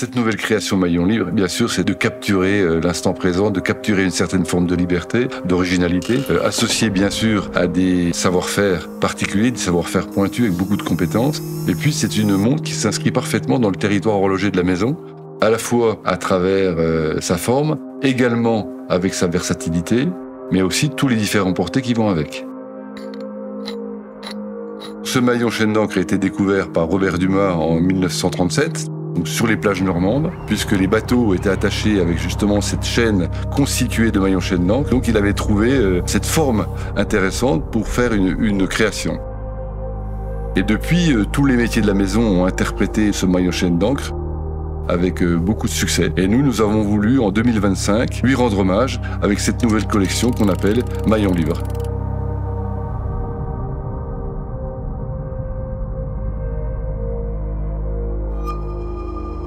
Cette nouvelle création Maillon Libre, bien sûr, c'est de capturer l'instant présent, de capturer une certaine forme de liberté, d'originalité, associée bien sûr à des savoir-faire particuliers, des savoir-faire pointus avec beaucoup de compétences. Et puis c'est une montre qui s'inscrit parfaitement dans le territoire horloger de la maison, à la fois à travers sa forme, également avec sa versatilité, mais aussi tous les différents portés qui vont avec. Ce maillon chaîne d'encre a été découvert par Robert Dumas en 1937. Donc sur les plages normandes, puisque les bateaux étaient attachés avec justement cette chaîne constituée de maillons chaîne d'encre. Donc il avait trouvé cette forme intéressante pour faire une création. Et depuis, tous les métiers de la maison ont interprété ce maillon chaîne d'encre avec beaucoup de succès. Et nous avons voulu, en 2025, lui rendre hommage avec cette nouvelle collection qu'on appelle Maillon Libre.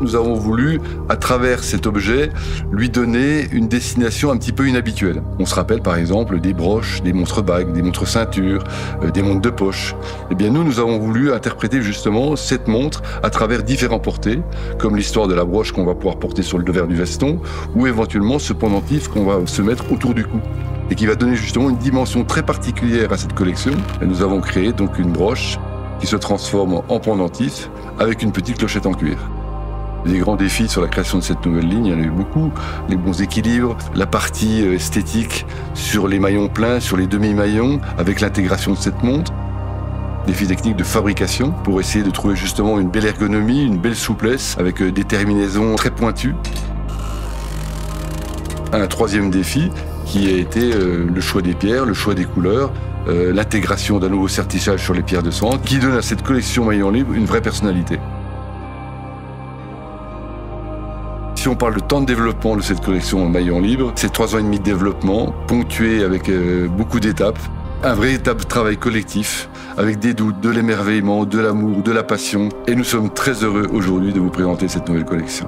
Nous avons voulu, à travers cet objet, lui donner une destination un petit peu inhabituelle. On se rappelle par exemple des broches, des montres bagues, des montres ceintures, des montres de poche. Eh bien nous avons voulu interpréter justement cette montre à travers différents portés, comme l'histoire de la broche qu'on va pouvoir porter sur le devers du veston, ou éventuellement ce pendentif qu'on va se mettre autour du cou, et qui va donner justement une dimension très particulière à cette collection. Et nous avons créé donc une broche qui se transforme en pendentif avec une petite clochette en cuir. Les grands défis sur la création de cette nouvelle ligne, il y en a eu beaucoup. Les bons équilibres, la partie esthétique sur les maillons pleins, sur les demi-maillons, avec l'intégration de cette montre. Défis techniques de fabrication pour essayer de trouver justement une belle ergonomie, une belle souplesse, avec des terminaisons très pointues. Un troisième défi qui a été le choix des pierres, le choix des couleurs, l'intégration d'un nouveau sertissage sur les pierres de sang, qui donne à cette collection Maillon Libre une vraie personnalité. Si on parle de temps de développement de cette collection Maillon Libre, c'est 3 ans et demi de développement, ponctué avec beaucoup d'étapes. Un véritable travail collectif, avec des doutes, de l'émerveillement, de l'amour, de la passion. Et nous sommes très heureux aujourd'hui de vous présenter cette nouvelle collection.